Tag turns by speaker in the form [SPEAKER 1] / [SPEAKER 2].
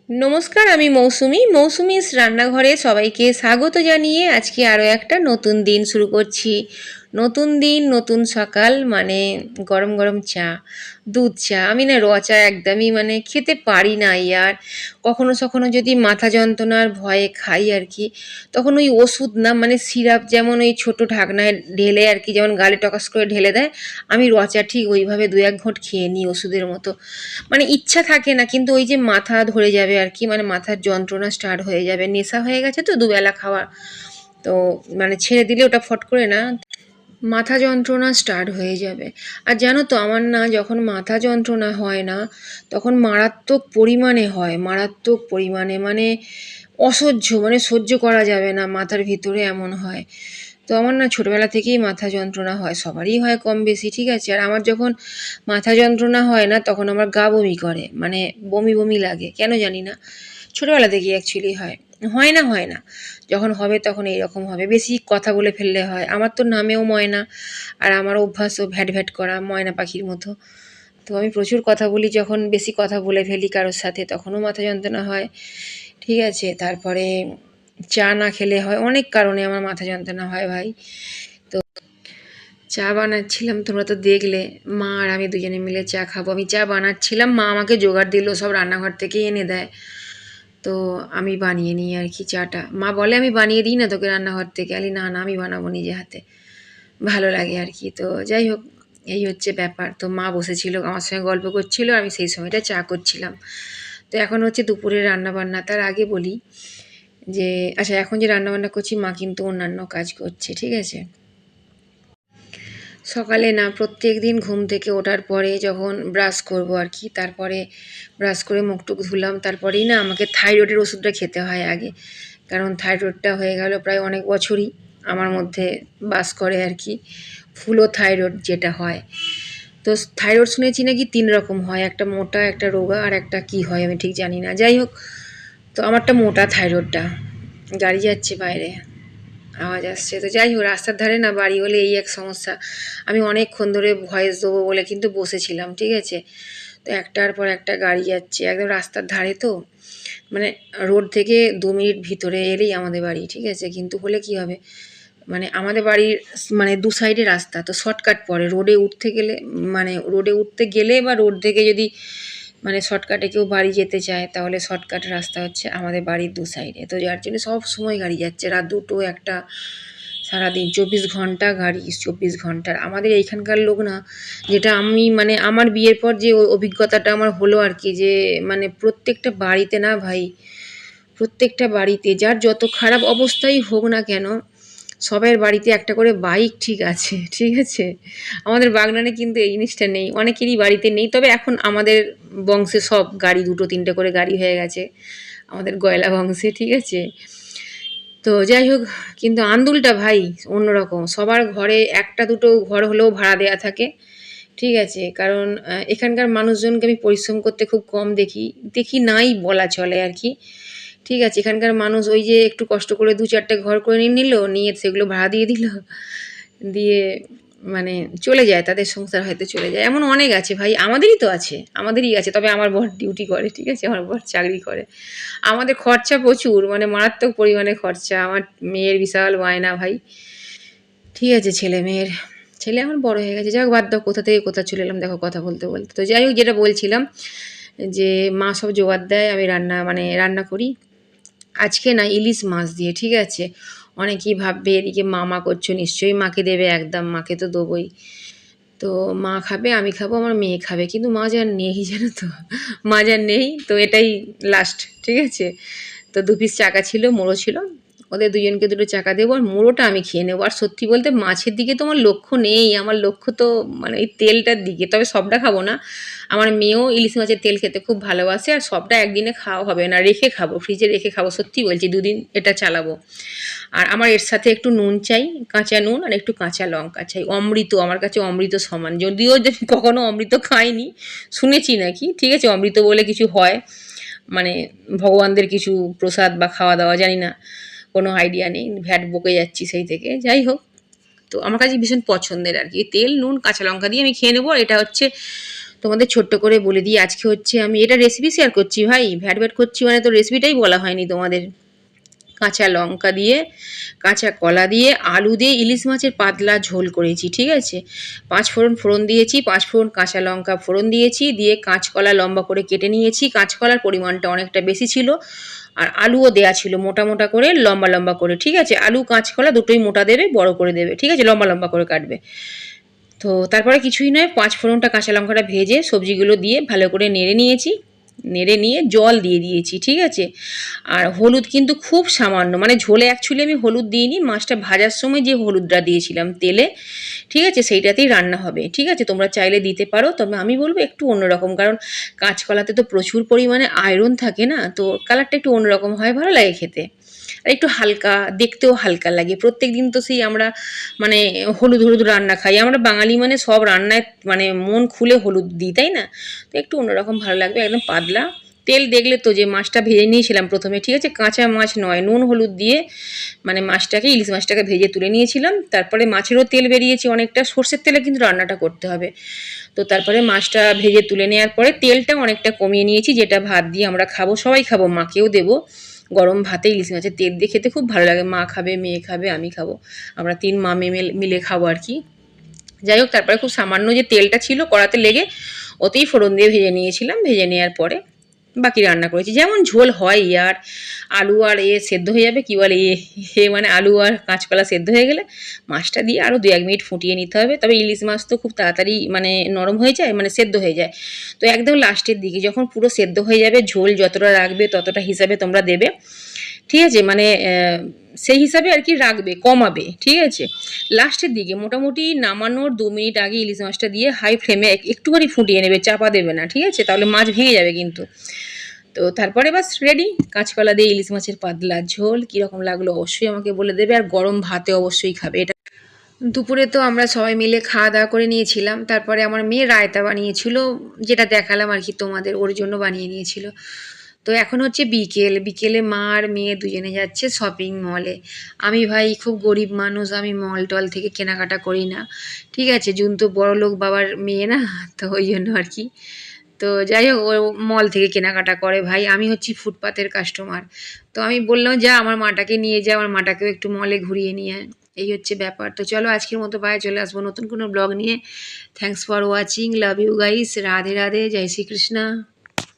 [SPEAKER 1] নমস্কার, আমি মৌসুমিস রান্নাঘরে সবাইকে স্বাগত জানিয়ে আজকে আরও একটা নতুন দিন শুরু করছি। নতুন দিন, নতুন সকাল, মানে গরম গরম চা, দুধ চা। আমি না র চা একদমই মানে খেতে পারি না ইয়ার। কখনো সখনো যদি মাথা যন্ত্রণার ভয়ে খাই আর কি, তখন ওই ওষুধ না মানে সিরাপ যেমন ওই ছোট ঢাকনায় ঢেলে আর কি, যেমন গালে টকাস করে ঢেলে দেয়, আমি র চা ঠিক ওইভাবে দু এক ঘোঁট খেয়ে নিই ওষুধের মতো। মানে ইচ্ছা থাকে না, কিন্তু ওই যে মাথা ধরে যাবে আর কি, মানে মাথার যন্ত্রণা স্টার্ট হয়ে যাবে, নেশা হয়ে গেছে তো দুবেলা খাওয়া। তো মানে ছেড়ে দিলে ওটা ফট করে না মাথা যন্ত্রণা স্টার্ট হয়ে যাবে। আর জানো তো আমার না যখন মাথা যন্ত্রণা হয় না, তখন মারাত্মক পরিমাণে হয়, মারাত্মক পরিমাণে, মানে অসহ্য, মানে সহ্য করা যাবে না মাথার ভিতরে, এমন হয়। তো আমার না ছোটবেলা থেকেই মাথা যন্ত্রণা হয়, সবারই হয় কম বেশি, ঠিক আছে। আর আমার যখন মাথা যন্ত্রণা হয় না, তখন আমার গা বমি করে, মানে বমি বমি লাগে, কেন জানি না, ছোটবেলা থেকেই অ্যাকচুয়ালি হয়। হয় না যখন হবে তখন এইরকম হবে, বেশি কথা বলে ফেললে হয়। আমার তো নামেও ময়না, আর আমার অভ্যাসও ভ্যাট ভ্যাট করা ময়না পাখির মতো। তো আমি প্রচুর কথা বলি, যখন বেশি কথা বলে ফেলি কারোর সাথে তখনও মাথা যন্ত্রণা হয়, ঠিক আছে। তারপরে চা না খেলে হয়, অনেক কারণে আমার মাথা যন্ত্রণা হয় ভাই। তো চা বানাচ্ছিলাম, তোমরা তো দেখলে, মা আর আমি দুজনে মিলে চা খাবো। আমি চা বানাচ্ছিলাম, মা আমাকে জোগাড় দিল, সব রান্নাঘর থেকে এনে দেয়। তো আমি বানিয়ে নিই আর কি চাটা। মা বলে আমি বানিয়ে দিই না তোকে রান্নাঘর থেকে, আলি না না আমি বানাবো নিজে হাতে, ভালো লাগে আর কি। তো যাই হোক, এই হচ্ছে ব্যাপার। তো মা বসেছিল আমার সঙ্গে গল্প করছিল, আমি সেই সময়টা চা করছিলাম। তো এখন হচ্ছে দুপুরে রান্নাবান্না। তার আগে বলি যে আচ্ছা, এখন যে রান্নাবান্না করছি মা কিন্তু অন্যান্য কাজ করছে, ঠিক আছে। সকালে না প্রত্যেক দিন ঘুম থেকে ওঠার পরে যখন ব্রাশ করব আর কি, তারপরে ব্রাশ করে মুখ টুক ধুলাম, তারপরেই না আমাকে থাইরয়েডের ওষুধটা খেতে হয় আগে। কারণ থাইরয়েডটা হয়ে গেল প্রায় অনেক বছরই আমার মধ্যে বাস করে আর কি, ফুলো থাইরয়েড যেটা হয়। তো থাইরয়েড শুনেছি নাকি 3 রকম হয়, একটা মোটা, একটা রোগা, আর একটা কি হয় আমি ঠিক জানি না। যাই হোক, তো আমারটা মোটা থাইরয়েডটা। গাড়ি যাচ্ছে বাইরে, আওয়াজ আসছে। তো যাই হোক, রাস্তার ধারে না বাড়ি হলে এই এক সমস্যা। আমি অনেকক্ষণ ধরে ভয়েস দেবো বলে কিন্তু বসেছিলাম, ঠিক আছে। তো একটার পর একটা গাড়ি যাচ্ছে, একদম রাস্তার ধারে তো, মানে রোড থেকে 2 মিনিট ভিতরে এলেই আমাদের বাড়ি, ঠিক আছে। কিন্তু হলে কি হবে, মানে আমাদের বাড়ির মানে দু সাইডে রাস্তা, তো শর্টকাট পড়ে রোডে উঠতে গেলে, মানে রোডে উঠতে গেলে বা রোড থেকে যদি মানে শর্টকাটে কেউ বাড়ি যেতে চায়, তাহলে শর্টকাট রাস্তা হচ্ছে আমাদের বাড়ির দু সাইডে। তো যার জন্য সব সময় গাড়ি যাচ্ছে, রাত 2টো 1টা, সারাদিন 24 ঘন্টা গাড়ি, 24 ঘন্টার। আমাদের এইখানকার লোক না, যেটা আমি মানে আমার বিয়ের পর যে অভিজ্ঞতাটা আমার হলো আর কি, যে মানে প্রত্যেকটা বাড়িতে না ভাই, প্রত্যেকটা বাড়িতে যার যত খারাপ অবস্থাই হোক না কেন, সবার বাড়িতে একটা করে বাইক ঠিক আছে, ঠিক আছে। আমাদের বাগনানে কিন্তু এই জিনিসটা নেই, অনেকেরই বাড়িতে নেই। তবে এখন আমাদের বংশে সব গাড়ি, 2টো 3টে করে গাড়ি হয়ে গেছে আমাদের গয়লা বংশে, ঠিক আছে। তো যাই হোক, কিন্তু আন্দুলটা ভাই অন্যরকম, সবার ঘরে একটা দুটো ঘর হলেও ভাড়া দেয়া থাকে, ঠিক আছে। কারণ এখানকার মানুষজনকে আমি পরিশ্রম করতে খুব কম দেখি, দেখি নাই বলা চলে আর কি, ঠিক আছে। এখানকার মানুষ ওই যে একটু কষ্ট করে 2-4টে ঘর করে নিল, নিয়ে সেগুলো ভাড়া দিয়ে দিল, দিয়ে মানে চলে যায়, তাদের সংসার হয়তো চলে যায়। এমন অনেক আছে ভাই, আমাদেরই তো আছে, আমাদেরই আছে। তবে আমার বর ডিউটি করে, ঠিক আছে, আমার বর চাকরি করে। আমাদের খরচা প্রচুর, মানে মারাত্মক পরিমাণে খরচা। আমার মেয়ের বিশাল বায়না ভাই, ঠিক আছে, ছেলে এখন বড় হয়ে গেছে। যাক বাদ দাও, কোথা থেকে কোথা চলে এলাম দেখো কথা বলতে বলতে। তো যাই হোক, যেটা বলছিলাম, যে মা সব জোগাড় দেয়, আমি রান্না করি। আজকে না ইলিশ মাছ দিয়ে, ঠিক আছে। অনেকেই ভাববে এদিকে মা করছো, নিশ্চয়ই মাকে দেবে, একদম মাকে তো দেবোই। তো মা খাবে, আমি খাবো, আমার মেয়ে খাবে, কিন্তু মা যার নেই জানো তো, মা যার নেই, তো এটাই লাস্ট, ঠিক আছে। তো 2 পিস চাকা ছিল, মোড়ো ছিল, ওদের দুজনকে 2টো চাকা দেবো, আর মোড়োটা আমি খেয়ে নেবো। আর সত্যি বলতে মাছের দিকে তো আমার লক্ষ্য নেই, আমার লক্ষ্য তো মানে এই তেলটার দিকে। তবে সবটা খাবো না, আমার মেয়েও ইলিশ মাছের তেল খেতে খুব ভালোবাসে, আর সবটা একদিনে খাওয়া হবে না, রেখে খাবো, ফ্রিজে রেখে খাবো, সত্যি বলছি 2 দিন এটা চালাবো। আর আমার এর সাথে একটু নুন চাই, কাঁচা নুন, আর একটু কাঁচা লঙ্কা চাই। অমৃত, আমার কাছে অমৃত সমান, যদিও যে কখনো অমৃত খাইনি, শুনেছি নাকি, ঠিক আছে, অমৃত বলে কিছু হয়, মানে ভগবানদের কিছু প্রসাদ বা খাওয়া দাওয়া, জানি না, কোনো আইডিয়া নেই, ভ্যাট বকে যাচ্ছি সেই থেকে। যাই হোক, তো আমার কাছে ভীষণ পছন্দের আর কি, তেল নুন কাঁচা লঙ্কা দিয়ে আমি খেয়ে নেবো। আর এটা হচ্ছে তোমাদের ছোট্ট করে বলে দিই, আজকে হচ্ছে আমি এটা রেসিপি শেয়ার করছি ভাই, ভ্যাট ভ্যাট করছি মানে তো রেসিপিটাই বলা হয়নি তোমাদের। কাঁচা লঙ্কা দিয়ে, কাঁচা কলা দিয়ে, আলু দিয়ে ইলিশ মাছের পাতলা ঝোল করেছি, ঠিক আছে। 5 ফোড়ন ফোড়ন দিয়েছি, 5 ফোড়ন কাঁচা লঙ্কা ফোড়ন দিয়েছি, দিয়ে কাঁচকলা লম্বা করে কেটে নিয়েছি। কাঁচকলার পরিমাণটা অনেকটা বেশি ছিল, আর আলুও দেয়া ছিল মোটা মোটা করে, লম্বা লম্বা করে, ঠিক আছে। আলু কাঁচকলা দুটোই মোটা দেবে, বড় করে দেবে, ঠিক আছে, লম্বা লম্বা করে কাটবে। তো তারপরে কিছুই নয়, 5 ফোড়নটা কাঁচা লঙ্কাটা ভেজে সবজিগুলো দিয়ে ভালো করে নেড়ে নিয়েছি, নেড়ে নিয়ে জল দিয়ে দিয়েছি, ঠিক আছে। আর হলুদ কিন্তু খুব সামান্য, মানে ঝোলে অ্যাকচুয়ালি আমি হলুদ দিইনি, মাছটা ভাজার সময় যে হলুদটা দিয়েছিলাম তেলে, ঠিক আছে, সেইটাতেই রান্না হবে, ঠিক আছে। তোমরা চাইলে দিতে পারো, তবে আমি বলবো একটু অন্যরকম, কারণ কাঁচকলাতে তো প্রচুর পরিমাণে আয়রন থাকে না, তো কালারটা একটু অন্যরকম হয়, ভালো লাগে খেতে। আর একটু হালকা, দেখতেও হালকা লাগে। প্রত্যেক দিন তো সেই আমরা মানে হলুদ হলুদ রান্না খাই, আমরা বাঙালি মানে সব রান্নায় মানে মন খুলে হলুদ দিই, তাই না? তো একটু অন্যরকম ভালো লাগবে, একদম পাতলা। তেল দেখলে তো যে মাছটা ভেজে নিয়েছিলাম প্রথমে, ঠিক আছে, কাঁচা মাছ নয়, নুন হলুদ দিয়ে মানে মাছটাকে, ইলিশ মাছটাকে ভেজে তুলে নিয়েছিলাম। তারপরে মাছেরও তেল বেরিয়েছে অনেকটা, সর্ষের তেলে কিন্তু রান্নাটা করতে হবে। তো তারপরে মাছটা ভেজে তুলে নেওয়ার পরে তেলটা অনেকটা কমিয়ে নিয়েছি, যেটা ভাত দিয়ে আমরা খাবো, সবাই খাবো, মাকেও দেবো। গরম ভাতে ইলিশ মাছের তেল দিয়ে খেতে খুব ভালো লাগে, মা খাবে, মেয়ে খাবে, আমি খাবো, আমরা 3 মা মেয়ে মিলে খাবো আর কি। যাই হোক, তারপরে খুব সামান্য যে তেলটা ছিল কড়াতে লেগে, ওতেই ফোড়ন দিয়ে ভেজে নিয়েছিলাম। ভেজে নেওয়ার পরে বাকি রান্না করেছি, যেমন ঝোল হয় আর আলু আর সেদ্ধ হয়ে যাবে, কী বলে মানে আলু আর কাঁচকলা সেদ্ধ হয়ে গেলে মাছটা দিয়ে আরও 2-1 মিনিট ফুটিয়ে নিতে হবে। তবে ইলিশ মাছ তো খুব তাড়াতাড়ি মানে নরম হয়ে যায়, মানে সেদ্ধ হয়ে যায়। তো একদম লাস্টের দিকে যখন পুরো সেদ্ধ হয়ে যাবে, ঝোল যতটা রাখবে ততটা হিসাবে তোমরা দেবে, ঠিক আছে, মানে সেই হিসাবে আর কি রাখবে, কমাবে, ঠিক আছে। লাস্টের দিকে মোটামুটি নামানোর 2 মিনিট আগে ইলিশ মাছটা দিয়ে হাই ফ্লেমে একটুখানি ফুটিয়ে নেবে, চাপা দেবে না, ঠিক আছে, তাহলে মাছ ভেঙে যাবে কিন্তু। তো তারপরে বাস রেডি, কাঁচকলা দিয়ে ইলিশ মাছের পাতলা ঝোল। কীরকম লাগলো অবশ্যই আমাকে বলে দেবে, আর গরম ভাতে অবশ্যই খাবে এটা। দুপুরে তো আমরা সবাই মিলে খাওয়া দাওয়া করে নিয়েছিলাম, তারপরে আমার মেয়ে রায়তা বানিয়েছিল, যেটা দেখালাম আর কি তোমাদের, ওর জন্য বানিয়ে নিয়েছিল। তো এখন হচ্ছে বিকেল, বিকেলে মা আর মেয়ে দুজনে যাচ্ছে শপিং মলে। আমি ভাই খুব গরিব মানুষ, আমি মল টল থেকে কেনাকাটা করি না, ঠিক আছে, জুন তো বড়লোক বাবার মেয়ে না, তো ওই জন্য আর কি। তো যাই হোক, ও মল থেকে কেনাকাটা করে ভাই, আমি হচ্ছি ফুটপাতের কাস্টমার। তো আমি বললাম যা, আমার মাটাকে নিয়ে যা, আমার মাটাকেও একটু মলে ঘুরিয়ে নিয়ে আয়। এই হচ্ছে ব্যাপার। তো চলো আজকের মতো বাইরে চলে আসবো নতুন কোনো ব্লগ নিয়ে। Thanks for watching, love you guys, Radhe Radhe, জয় শ্রীকৃষ্ণ।